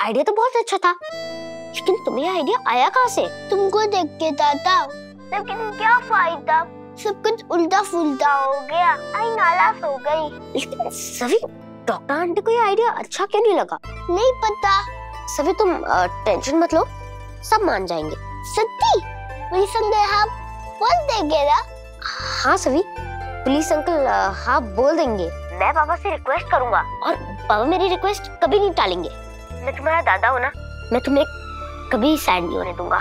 Idea तो बहुत अच्छा था, लेकिन तुम्हें आइडिया आया कहाँ से? तुमको देख के दादा। लेकिन क्या फायदा, सब कुछ उल्टा फुल्टा हो गया। आई नाराज हो गई। लेकिन सभी डॉक्टर आंटी को ये आइडिया अच्छा क्यों नहीं लगा? नहीं पता। सभी तुम टेंशन मत लो, सब मान जाएंगे। सच्ची? पुलिस अंकल हाँ बोल देंगे ना? हाँ सभी, पुलिस अंकल हाँ बोल देंगे। मैं बाबा से रिक्वेस्ट करूंगा और बाबा मेरी रिक्वेस्ट कभी नहीं टालेंगे। मैं तुम्हारा दादा हूँ ना, मैं तुम्हें कभी सैड नहीं होने दूंगा।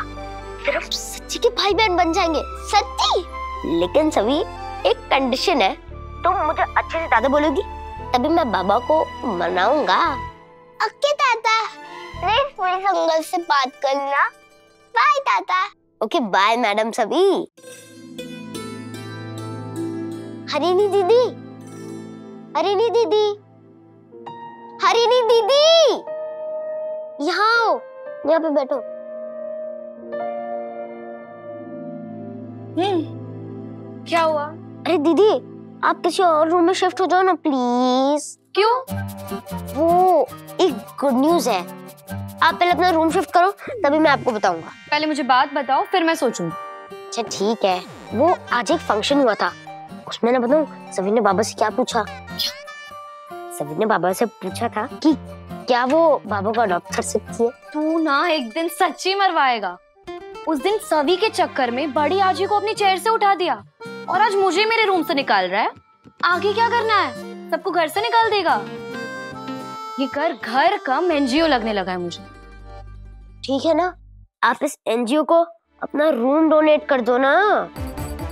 फिर हम सच्ची के भाई बहन बन जाएंगे। सच्ची? लेकिन सभी एक कंडीशन है, तुम मुझे अच्छे से दादा बोलोगी तभी मैं बाबा को मनाऊंगा। ओके दादा। प्लीज पुलिस अंकल से बात करना। बाय दादा। ओके बाय मैडम सभी। हरिणी दीदी, हरिणी दीदी, हरिणी दीदी, यहाँ आओ, यहाँ पे बैठो। क्या हुआ? अरे दीदी, आप किसी और रूम में शिफ्ट हो जाओ ना प्लीज। क्यों? वो एक गुड न्यूज है, आप पहले अपना रूम शिफ्ट करो तभी मैं आपको बताऊंगा। पहले मुझे बात बताओ फिर मैं सोचूंगी। अच्छा ठीक है। वो आज एक फंक्शन हुआ था, उसमें ना बताऊं सभी ने बाबा से क्या पूछा? सभी ने बाबा से पूछा था कि क्या वो बाबा को अडॉप्ट कर सकती है। तू ना एक दिन सच्ची मरवाएगा। उस दिन सभी के चक्कर में बड़ी आजी को अपनी चेयर से उठा दिया और आज मुझे मेरे रूम से निकाल रहा है। आगे क्या करना है? सबको घर से निकाल देगा। ये घर कम एनजीओ लगने लगा है मुझे। ठीक है ना, आप इस एनजीओ को अपना रूम डोनेट कर दो ना।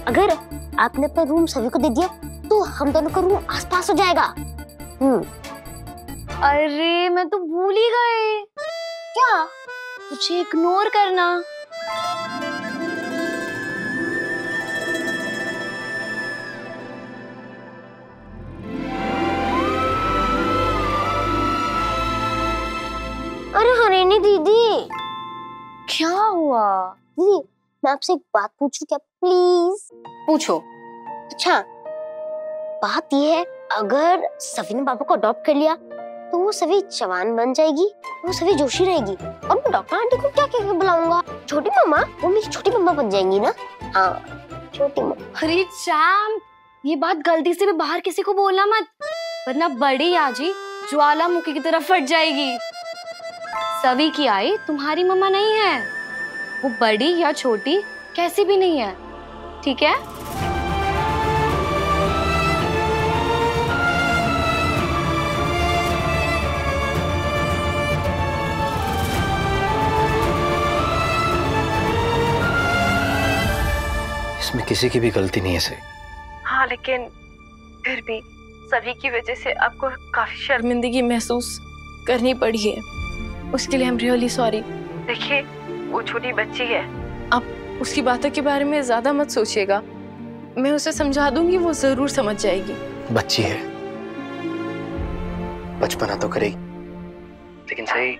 अगर आपने अपना रूम सभी को दे दिया तो हम दोनों का रूम आसपास हो जाएगा। अरे मैं तो भूल ही गई। क्या? मुझे इग्नोर करना। अरे हरिणी दीदी, क्या हुआ? दीदी मैं आपसे एक बात पूछूं क्या प्लीज? पूछो। अच्छा बात ये है, अगर सभी ने बाबा को अडॉप्ट कर लिया तो वो सभी जवान बन जाएगी, वो सभी जोशी रहेगी और मैं डॉक्टर आंटी को क्या कहकर बुलाऊंगा? छोटी मम्मा, वो मेरी छोटी मम्मा बन जाएंगी ना। हाँ छोटी मम्मा। अरे चैम, ये बात गलती से भी बाहर किसी को बोलना मत, वरना बड़ी आजी ज्वालामुखी की तरफ फट जाएगी। सभी की आई तुम्हारी मम्मा नहीं है, वो बड़ी या छोटी कैसी भी नहीं है, ठीक है? इसमें किसी की भी गलती नहीं है सही। हाँ लेकिन फिर भी सभी की वजह से आपको काफी शर्मिंदगी महसूस करनी पड़ी है, उसके लिए आई एम रियली सॉरी। देखिए वो छोटी बच्ची है, आप उसकी बातों के बारे में ज्यादा मत सोचिएगा, मैं उसे समझा दूंगी, वो जरूर समझ जाएगी। बच्ची है, बचपना तो करेगी, लेकिन सही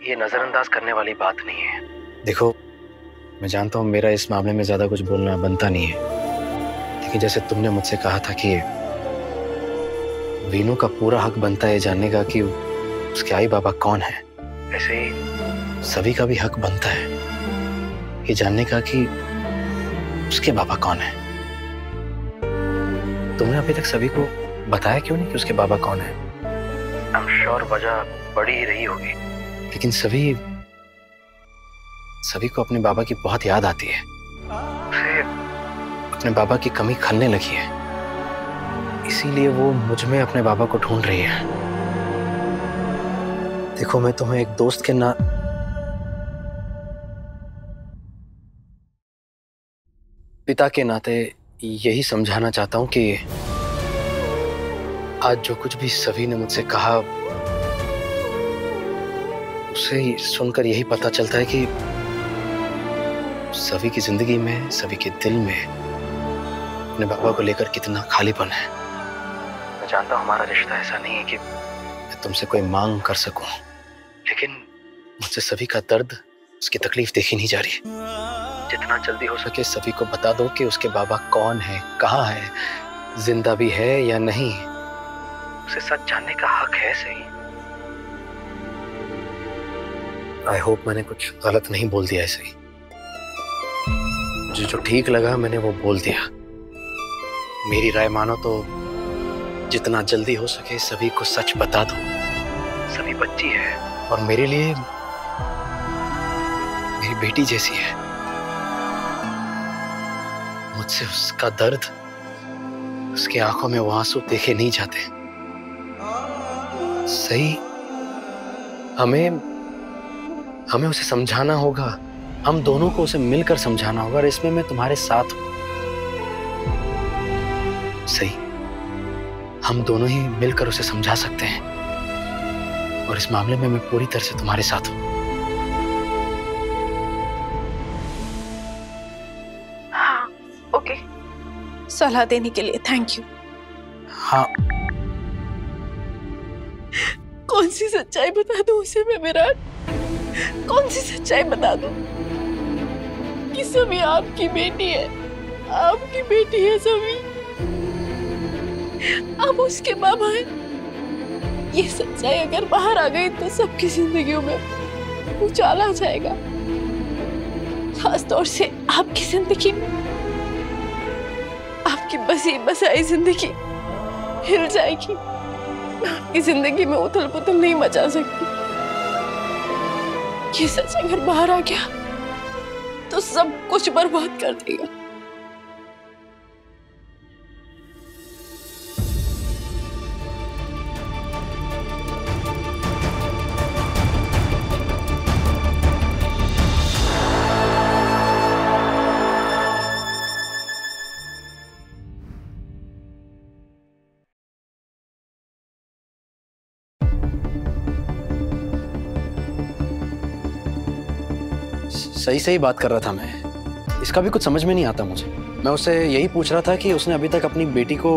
ये नजरअंदाज करने वाली बात नहीं है। देखो मैं जानता हूँ मेरा इस मामले में ज्यादा कुछ बोलना बनता नहीं है, लेकिन जैसे तुमने मुझसे कहा था कि वीनू का पूरा हक बनता है जानने का कि उसके आई बाबा कौन है, ऐसे ही सभी का भी हक बनता है ये जानने का कि उसके बाबा कौन है। तुमने अभी तक सभी को बताया क्यों नहीं कि उसके बाबा कौन है? आई एम श्योर वजह बड़ी ही रही होगी, लेकिन सभी को अपने बाबा की बहुत याद आती है, उसे अपने बाबा की कमी खलने लगी है, इसीलिए वो मुझ में अपने बाबा को ढूंढ रही है। देखो मैं तुम्हें एक दोस्त के पिता के नाते यही समझाना चाहता हूं कि आज जो कुछ भी सभी ने मुझसे कहा उसे सुनकर यही पता चलता है कि सभी की जिंदगी में, सभी के दिल में अपने बाबा को लेकर कितना खालीपन है। मैं जानता हूं हमारा रिश्ता ऐसा नहीं है कि मैं तुमसे कोई मांग कर सकूं, लेकिन मुझसे सभी का दर्द, उसकी तकलीफ देखी नहीं जा रही। जितना जल्दी हो सके सभी को बता दो कि उसके बाबा कौन है, कहाँ है, जिंदा भी है या नहीं। उसे सच जानने का हक है सही। आई होप मैंने कुछ गलत नहीं बोल दिया ऐसे ही। मुझे जो ठीक लगा मैंने वो बोल दिया। मेरी राय मानो तो जितना जल्दी हो सके सभी को सच बता दो। सभी बच्ची है और मेरे लिए मेरी बेटी जैसी है। मुझसे उसका दर्द, उसकी आंखों में वो आंसू देखे नहीं जाते। सही, हमें उसे समझाना होगा। हम दोनों को उसे मिलकर समझाना होगा और इसमें मैं तुम्हारे साथ हूं। सही, हम दोनों ही मिलकर उसे समझा सकते हैं और इस मामले में मैं पूरी तरह से तुम्हारे साथ हूं। हाँ, ओके। सलाह देने के लिए थैंक यू। हाँ, कौन सी सच्चाई बता दूं उसे मैं विराट? कौन सी सच्चाई बता दूं कि सभी आपकी बेटी है? आपकी बेटी है सभी, आप उसके बाबा हैं। ये सच्चाई अगर बाहर आ गई तो सबकी जिंदगियों में उछाल आ जाएगा, खास तौर से आपकी जिंदगी में। आपकी बसी बसाई जिंदगी हिल जाएगी। आपकी जिंदगी में उथल पुथल नहीं मचा सकती। ये सच अगर बाहर आ गया तो सब कुछ बर्बाद कर देगा। सही सही बात कर रहा था मैं। इसका भी कुछ समझ में नहीं आता मुझे। मैं उससे यही पूछ रहा था कि उसने अभी तक अपनी बेटी को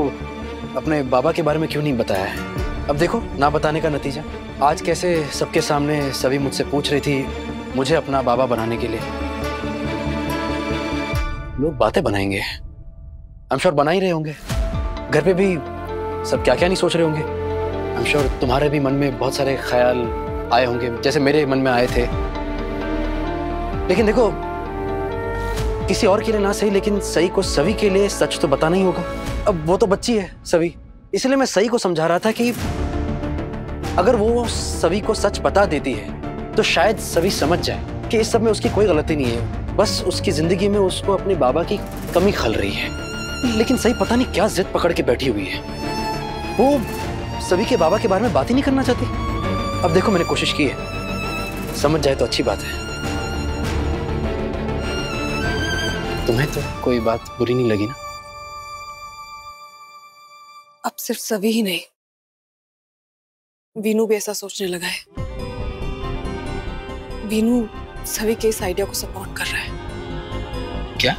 अपने बाबा के बारे में क्यों नहीं बताया है। अब देखो ना बताने का नतीजा। आज कैसे सबके सामने सभी मुझसे पूछ रही थी मुझे अपना बाबा बनाने के लिए। लोग बातें बनाएंगे, आई एम श्योर बना ही रहे होंगे। घर पे भी सब क्या क्या नहीं सोच रहे होंगे। आई एम श्योर तुम्हारे भी मन में बहुत सारे ख्याल आए होंगे जैसे मेरे मन में आए थे। लेकिन देखो, किसी और के लिए ना सही लेकिन सही को सभी के लिए सच तो बताना ही होगा। अब वो तो बच्ची है सभी, इसलिए मैं सही को समझा रहा था कि अगर वो सभी को सच बता देती है तो शायद सभी समझ जाए कि इस सब में उसकी कोई गलती नहीं है, बस उसकी जिंदगी में उसको अपने बाबा की कमी खल रही है। लेकिन सही पता नहीं क्या जिद पकड़ के बैठी हुई है। वो सभी के बाबा के बारे में बात ही नहीं करना चाहती। अब देखो मैंने कोशिश की है, समझ जाए तो अच्छी बात है। तुम्हें तो कोई बात बुरी नहीं लगी ना? अब सिर्फ सभी ही नहीं, वीनू भी ऐसा सोचने लगा है। वीनू सभी के इस आइडिया को सपोर्ट कर रहा है। क्या?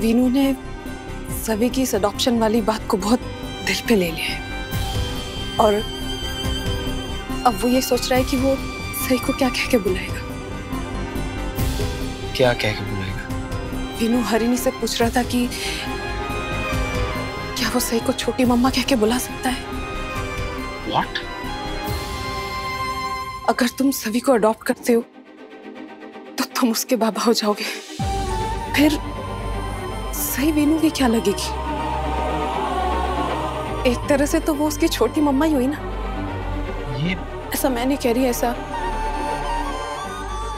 वीनू ने सभी की इस अडॉप्शन वाली बात को बहुत दिल पे ले लिया है और अब वो ये सोच रहा है कि वो सही को क्या कह के बुलाएगा। क्या कह के बुलाएगा? वीनू हरिणी से पूछ रहा था कि क्या वो सही को छोटी मम्मा कह के बुला सकता है। What? अगर तुम सभी को अडॉप्ट करते हो तो तुम उसके बाबा हो जाओगे। फिर सही वीनू की क्या लगेगी? एक तरह से तो वो उसकी छोटी मम्मा ही हुई ना। ये ऐसा मैं नहीं कह रही, ऐसा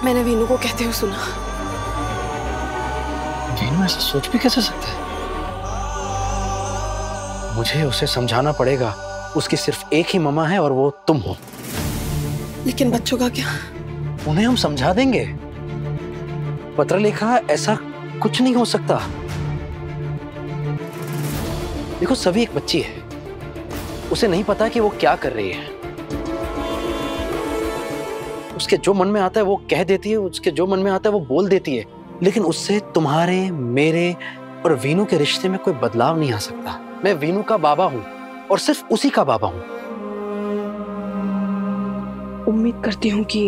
मैंने वीनू को कहते हुए सुना। वीनू ऐसा सोच भी कैसे सकता है? मुझे उसे समझाना पड़ेगा। उसकी सिर्फ एक ही मम्मा है और वो तुम हो। लेकिन बच्चों का क्या? उन्हें हम समझा देंगे। पत्र लिखा ऐसा कुछ नहीं हो सकता। देखो सभी एक बच्ची है, उसे नहीं पता कि वो क्या कर रही है। उसके जो मन में आता है वो कह देती है, उसके जो मन में आता है वो बोल देती है। लेकिन उससे तुम्हारे, मेरे और वीनू के रिश्ते में कोई बदलाव नहीं आ सकता। मैं वीनू का बाबा हूं और सिर्फ उसी का बाबा हूं। उम्मीद करती हूँ कि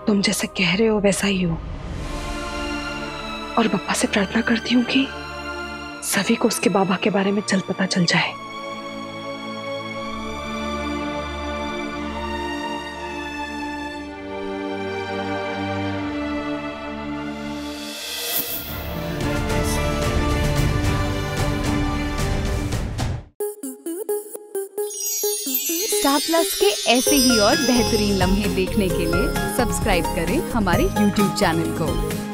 तुम जैसे कह रहे हो वैसा ही हो, और पापा से प्रार्थना करती हूँ कि सभी को उसके बाबा के बारे में जल्द पता चल जाए। स्टार प्लस के ऐसे ही और बेहतरीन लम्हे देखने के लिए सब्सक्राइब करें हमारे YouTube चैनल को।